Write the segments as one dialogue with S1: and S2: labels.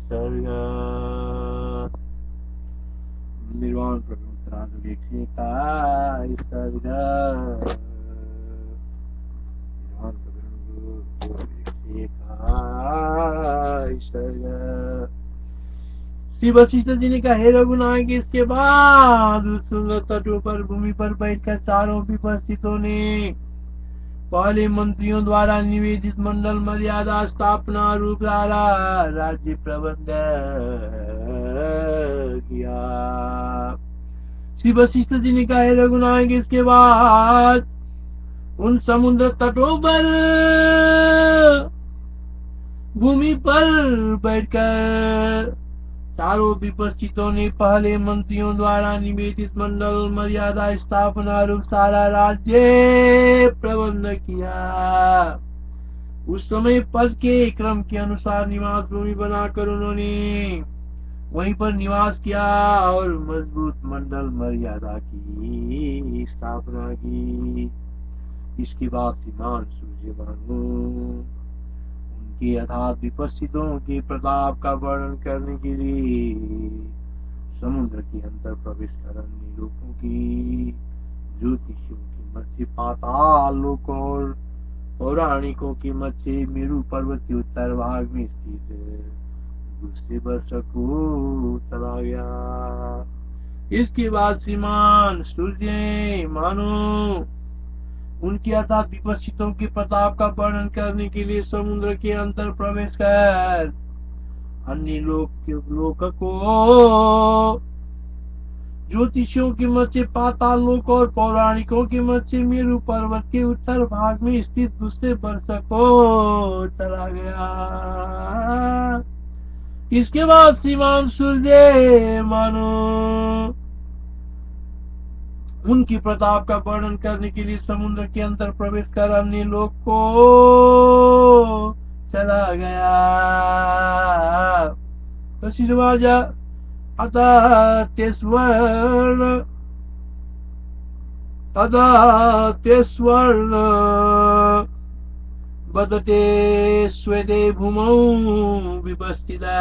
S1: सर्ग निर्वाण प्रकृत 101 सर्ग निर्वाण प्रकरण 101 सर्ग। श्री वशिष्ठ जी ने कहा, हे रघुनायक, इसके बाद उस सुंदर तटों पर भूमि पर बैठकर चारों विपस्थितों ने पहले मंत्रियों द्वारा निवेदित मंडल मर्यादा स्थापना रूप राज्य प्रबंध किया। श्री वशिष्ठ जी ने कहा, हे रघुनायक, इसके बाद उन समुद्र तटों पर भूमि पर बैठकर चारों विपस्थितों ने पहले मंत्रियों द्वारा निवेदित मंडल मर्यादा स्थापना रूप सारा राज्य प्रबंध किया। उस समय पद के क्रम के अनुसार निवास भूमि बनाकर उन्होंने वहीं पर निवास किया और मजबूत मंडल मर्यादा की स्थापना की। इसके बाद श्रीमान सूर्यभानु उनके अर्थात विपस्थितों के प्रताप का वर्णन करने के लिए समुद्र के अंदर प्रवेश कर अन्य लोगों की ज्योतिषियों की मत से पाताल लोक और पौराणिकों की मत से मेरु पर्वत के उत्तर भाग में स्थित दूसरे वर्ष को चला गया। इसके बाद श्रीमान सूर्य मानो उनके अर्थात विपस्थितों के प्रताप का वर्णन करने के लिए समुद्र के अंतर प्रवेश कर अन्य लोक को ज्योतिषियों की मत से पाताल लोक और पौराणिकों की मत से मेरु पर्वत के उत्तर भाग में स्थित दूसरे वर्ष को चला गया। इसके बाद श्रीमान सूर्य मानो उनकी प्रताप का वर्णन करने के लिए समुद्र के अंदर प्रवेश कर अन्य लोक को चला गया। शिवाजा अतः तेस्वर्ण बदते स्वेते भूमौ विवस्थिता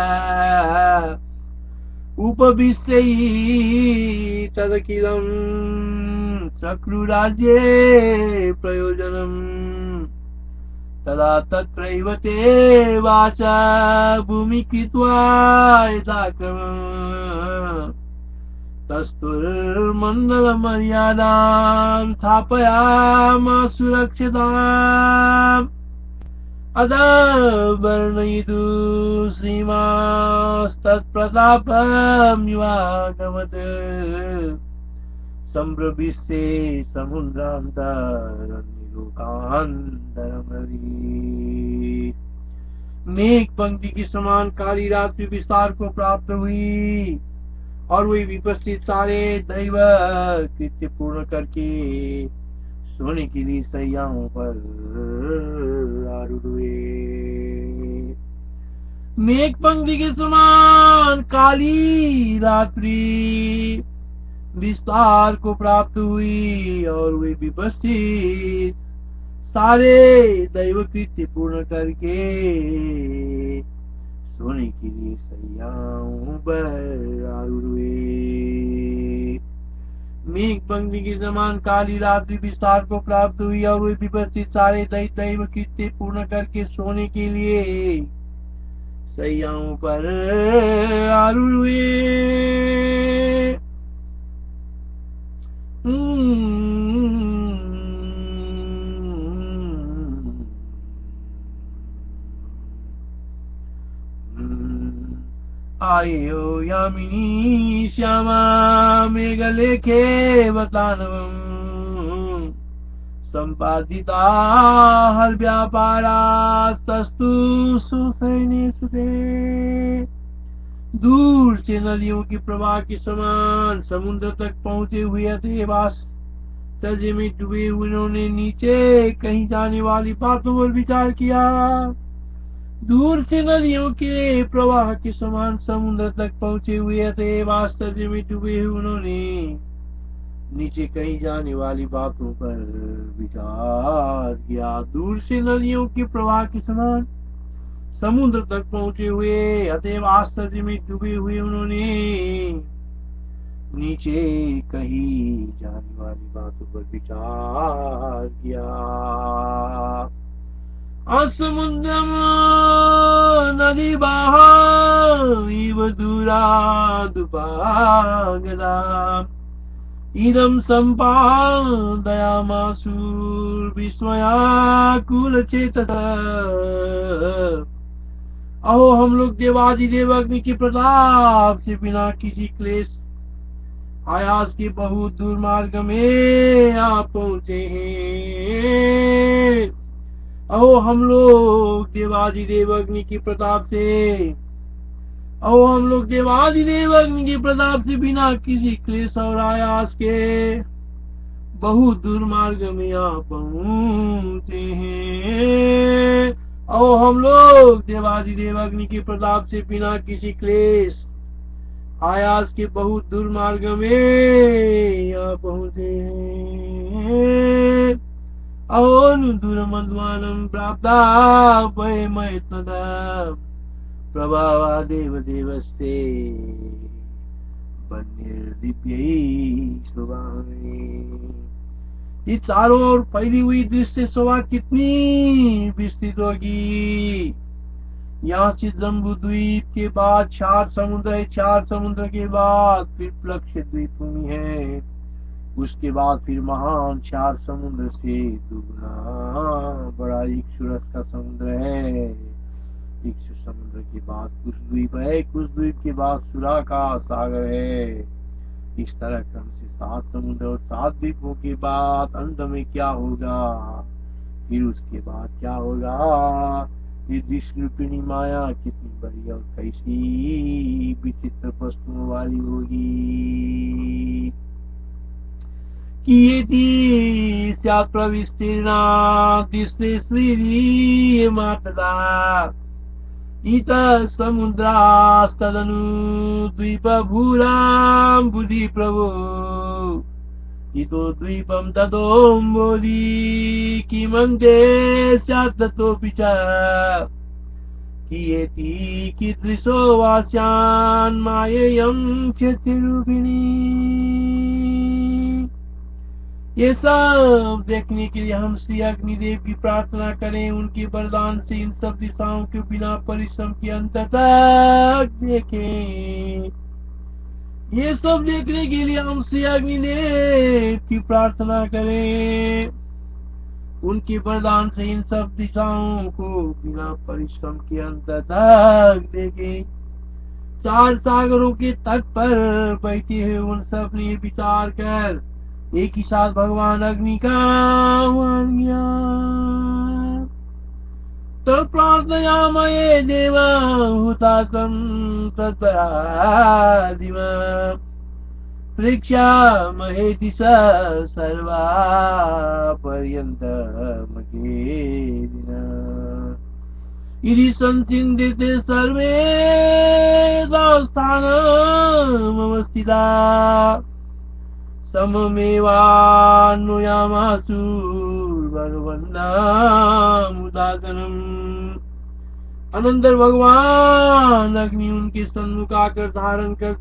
S1: उपविश्यै तदखिलं चक्रुराज्ये प्रयोजनम् तदा तत्रैव ते वाचा भूमि कृत्वा यथाक्रमम् तस्थुर्मण्डलमर्यादां स्थापयामास सुरक्षिताम्। अदा वर्णयितु श्रीमास्तत्प्रतापमिवागमत् सम्प्रविश्ते समुद्रान्तरलोकान्तरमरी। मेघ पंक्ति की समान काली रात्रि विस्तार को प्राप्त हुई और वे विपस्थित सारे दैव कृत्य पूर्ण करके सोने के लिए सैयाओं पर आरूढ़ हुए। मेघ पंक्ति के समान काली रात्रि विस्तार को प्राप्त हुई और वे विपस्थित सारे दैव कृत्य पूर्ण करके सोने के लिए सैयाओं पर आरूढ़ हुए। मेघ पंक्ति के समान काली रात्रि विस्तार को प्राप्त हुई और वे विपस्थित सारे दैव कृत्य पूर्ण करके सोने के लिए सैयाओं पर आरूढ़ हुए। आयो यामिनी श्यामा मेघलेखे वतानवम् संपादिता हर व्यापारास्तस्तु सुसैने सुते। दूर से नदियों की प्रवाह के समान समुद्र तक पहुंचे हुए अतएव आश्चर्य में डूबे उन्होंने नीचे कहीं जाने वाली बातों पर विचार किया। दूर से नदियों के प्रवाह के समान समुद्र तक पहुंचे हुए अतएव आश्चर्य में डूबे उन्होंने नीचे कहीं जाने वाली बातों पर विचार किया। दूर से नदियों के प्रवाह के समान समुद्र तक पहुंचे हुए। अतएव आश्चर्य में डूबे हुए उन्होंने नीचे कही जाने वाली बातों पर विचार किया। असमुद्रम नदी इव दूरादुपागदा इदं सम्पादयामासुर्विस्मयाकुल चेतस। अहो हम लोग देवादिदेव अग्नि के प्रताप से बिना किसी क्लेश आयास के बहुत दूर मार्ग में आ पहुंचे हैं। अहो हम लोग देवादिदेव अग्नि के प्रताप से अहो हम लोग देवादिदेव अग्नि के प्रताप से बिना किसी क्लेश और आयास के बहुत दूर मार्ग में आ पहुंचे हैं। अहो हम लोग देवादिदेव अग्नि के प्रताप से बिना किसी क्लेश आयास के बहुत दूर मार्ग में आ पहुंचे हैं। अहो दूरमध्वानं प्राप्ता भयमय तदा प्रभावादेव देवस्ते दिव्यै शोभामि। ये चारों ओर फैली हुई दृश्य शोभा कितनी विस्तृत होगी। यहाँ से जम्बू द्वीप के बाद 4 समुद्र है, 4 समुद्र के बाद फिर प्लक्ष द्वीप भूमि है, उसके बाद फिर महान 4 समुद्र से दुगना बड़ा इक्षुरस का समुद्र है। इक्षु समुद्र के बाद कुछ द्वीप है, कुछ द्वीप के बाद सुरा का सागर है। इस तरह क्रम से 7 समुद्र और 7 द्वीपों के बाद अंत में क्या होगा, फिर उसके बाद क्या होगा। ये विष्णुपिणी माया कितनी बड़ी और कैसी विचित्र वस्तुओं वाली होगी। कियेति स्यात् प्रविस्तीर्णा दिशे श्री मातदा इतः समुद्रास्तदनु द्वीपभूरां बुधि प्रभो इतो द्वीपं ततोऽम्बोधि किमन्ते स्यात् ततोऽपि च कियेति कीदृशो वास्यान् मायेयं क्षतिरूपिणी। ये सब देखने के लिए हम श्री अग्निदेव की प्रार्थना करें, उनके वरदान से इन सब दिशाओं के बिना परिश्रम के अंत तक देखें। ये सब देखने के लिए हम श्री अग्निदेव की प्रार्थना करें, उनके वरदान से इन सब दिशाओं को बिना परिश्रम के अंत तक देखें। 4 सागरों के तट पर बैठे हुए उन सब ने विचार कर एक ही साथ भगवान अग्नि का आह्वान किया। तो प्रार्थयामये देवा हुतासं तत्परादिमा परीक्षामहे दिशा सर्वा पर्यन्तमकेदिना इति संचिन्तिते सर्वे स्थानमवस्थिता सममेवान्वयामासु भगवन्नामुदासनम्। अनंतर भगवान अग्नि उनके सन्मुख आकर धारण कर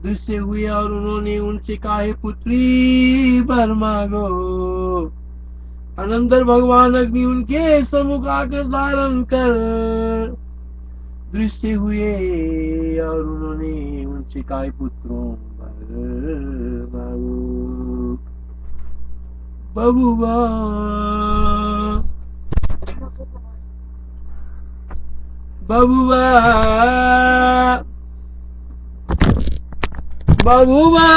S1: दृश्य हुए और उन्होंने उनसे कहा, पुत्री वर मांगो। अनंतर भगवान अग्नि उनके सम्मुख आकर धारण कर दृश्य हुए और उन्होंने उनसे कहा, पुत्रों बबुआ बबुआ बबुआ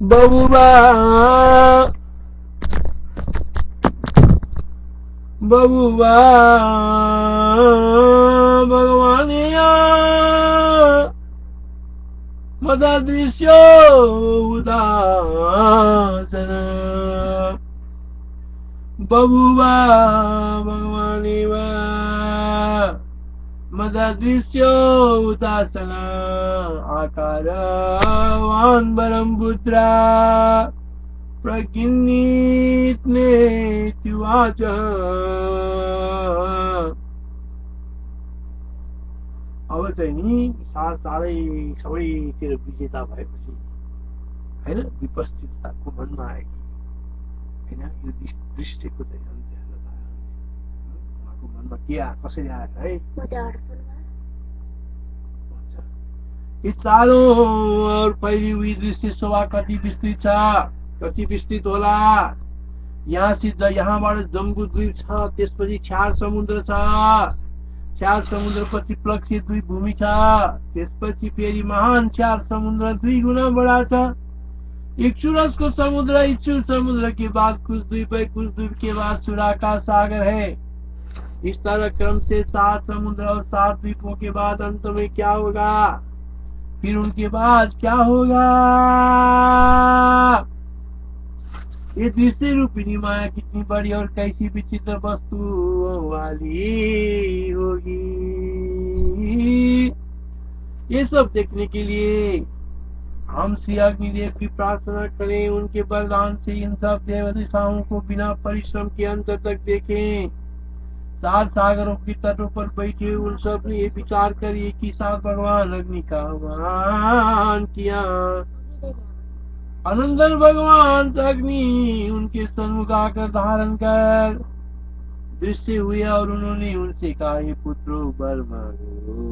S1: बबुआ बबुआ भगवानिया मददृश्यो उदासन बबुआ भगवानिवा मददृश्यो उदासन आकारवान् ब्रह्मपुत्रा प्रगिन्नीत्नेत्युवाच। अब चाहिँ नि चारै सबैतिर विजेता भएपछि होइन विपस्थितताको मनमा आयो कि होइन यो दृश्यको चाहिँ अन्त्य उहाँको मनमा के कसरी आयो है। ये चारों और फैली हुई दृश्य शोभा कति विस्तृत छ, कति विस्तृत होला। यहाँबाट जम्बू द्वीप छ, त्यसपछि क्षार समुद्र छ, क्षार समुद्र पछि प्लक्षित द्वीप भूमि छ, त्यसपछि फेरि महान क्षार समुद्र 2 गुना बड़ा छ। इक्षुरस को समुद्र, इक्षुर समुद्र के बाद कुछ द्वीप है, कुछ द्वीप के बाद सुरा का सागर है। इस तरह क्रम से 7 समुद्र और 7 द्वीपों के बाद अंत में क्या होगा, फिर उनके बाद क्या होगा। ये दृश्य रूपिणी माया कितनी बड़ी और कैसी विचित्र वस्तुओं वाली होगी। ये सब देखने के लिए हम श्री अग्निदेव की प्रार्थना करें, उनके बरदान से इन सब देवदिशाओं को बिना परिश्रम के अंत तक देखें। 7 सागरों के तटों पर बैठे उन सब ने ये विचार कर एक ही साथ भगवान अग्नि का आह्वान किया। अनंतर भगवान अग्नि उनके सन्मुख आकर धारण कर दृश्य हुए और उन्होंने उनसे कहा, हे पुत्रो वर मांगो।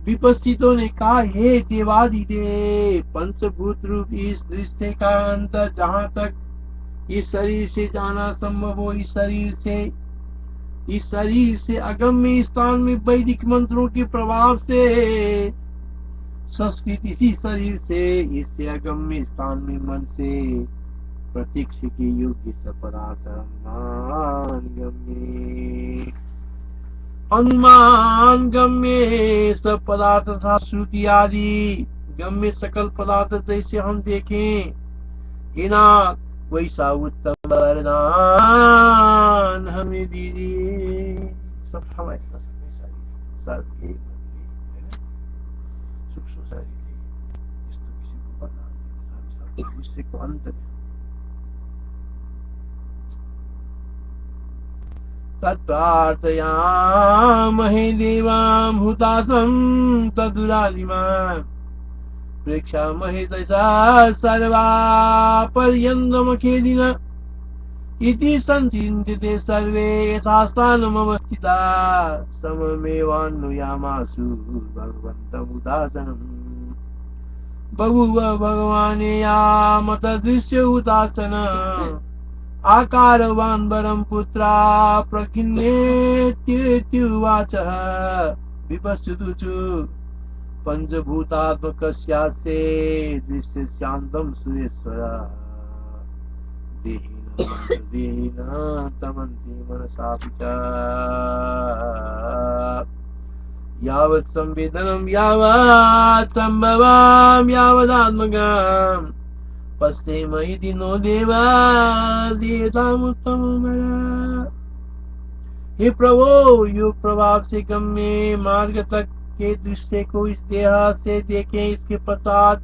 S1: विपस्थितों ने कहा, हे देवादिदेव, पंचभूत रूप इस दृश्य का अंतर जहाँ तक इस शरीर से जाना संभव हो, इस शरीर से अगम्य स्थान में वैदिक मंत्रों के प्रभाव से संस्कृत इसी शरीर से इससे अगम्य स्थान में मन से प्रत्यक्ष के योग्य पदार्थ अनुमान गम्य सब पदार्थ तथा श्रुति आदि गम्य सकल पदार्थ जैसे हम देखें, इनाथ वैसा उत्तम वरदान हमें दीजिए। सब हमारे सूक्ष्म शरीर किसी को वरदान दूसरे को अंत तत्प्रार्थयामहे देवां हुतासं तदुरादिमान् प्रेक्षामहे तैसा सर्वा पर्यन्तमखेदिन इति सञ्चिन्त्यते सर्वे यथास्थानमवस्थिता सममेवान्नुयामासु भगवन्तमुदासनम्। बभूव भगवाने यामत दृश्य हुतासन आकारवान् वरं पुत्रा प्रकिन्नेत्युवाच। विपश्यतु पंचभूतात्मकस्यास्ते दृश्य शान्तं सुरेश्वर देहिन तमन्ति मनसापि च यावत् संवेदनं यावत् संभवां यावदात्मकम् पश्येम इति नो देवा देतामुत्तमम्। हे प्रभो, योग प्रभाव से गम्य मार्ग तक के दृश्य को इस देह से देखें, इसके पश्चात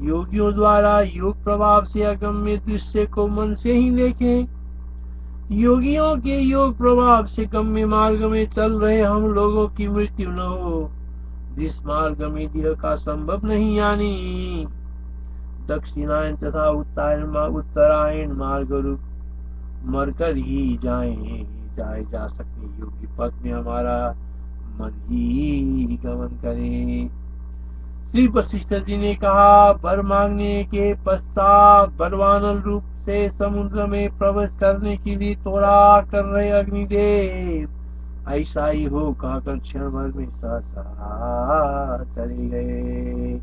S1: योगियों द्वारा योग प्रभाव से अगम्य दृश्य को मन से ही देखें। योगियों के योग प्रभाव से गम्य मार्ग में चल रहे हम लोगों की मृत्यु न हो, जिस मार्ग में देह का संभव नहीं, यानी दक्षिणायन तथा उत्तरायण मार्ग रूप मरकर ही जाए जा सकते योगी पथ में हमारा मन ही गमन करे। श्री वशिष्ठ जी ने कहा, वर मांगने के पश्चात बरवानल रूप से समुद्र में प्रवेश करने के लिए तोड़ा कर रहे अग्निदेव ऐसा ही हो कहकर क्षण भर में सहसा चले गए।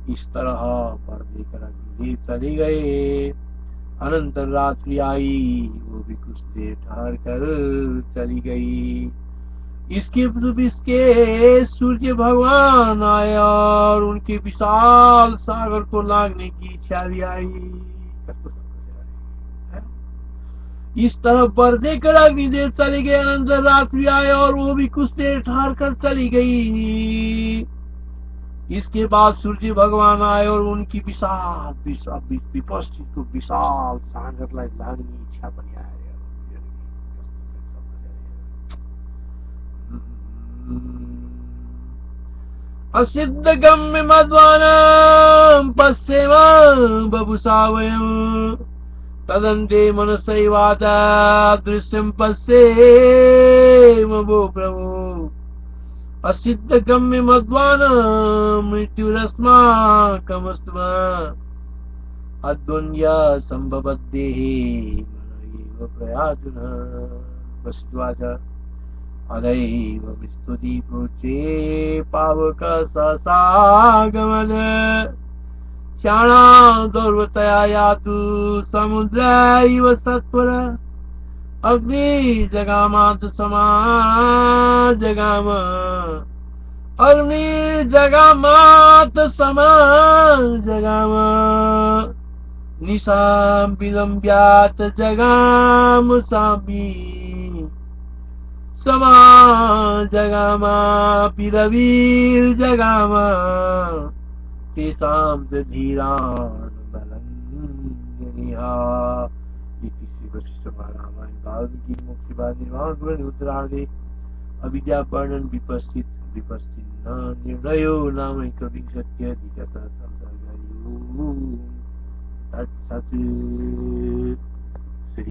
S1: इस तरह पर देकर अग्निदेव चले गए। अनंतर रात्रि आई, वो भी कुछ देर ठहर कर चली गई। इसके सूर्य भगवान आए और उनके विशाल सागर को लागने की इच्छा भी आई। इस तरफ बढ़ने कर अग्निदेव चले गए। अनंतर रात्रि आए और वो भी कुछ देर ठहर कर चली गई। इसके बाद सूर्य भगवान आए और उनकी विशाल विपस्थित को विशाल सागरलाई लाग्ने इच्छा पनि आयो। असिद्ध गम्य मध्वानां पश्येम बभुषा वयम् तदन्ते मनसैवादा दृश्यं पश्येम वो प्रभु। असिद्ध गम्य मध्वान मृत्युरस्माकमस्तु अद्वन्द्य संभवद्देहे मनैव प्रयातुना। वस्तुवाच अदैव विस्तुति प्रोचे पावक ससागमन क्षाणा दौर्वतया यातु समुद्रैव सत्वर। अग्नि जगामात समा जगाम अग्नि जगामात समा जगाम निशां विलम्ब्यात जगाम सामी समा जगामापि रविर् जगाम तेषां च धीरान् बलं जनिहा। इति श्री वशिष्ठ महारामायण वाल्मीकि मुक्ति निर्वाण पुराण उत्तरार्धे अविद्या वर्णन विपश्चिन्न निर्णयो नामैकविंशत्यधिकशततमः सर्गः। तत्सत्।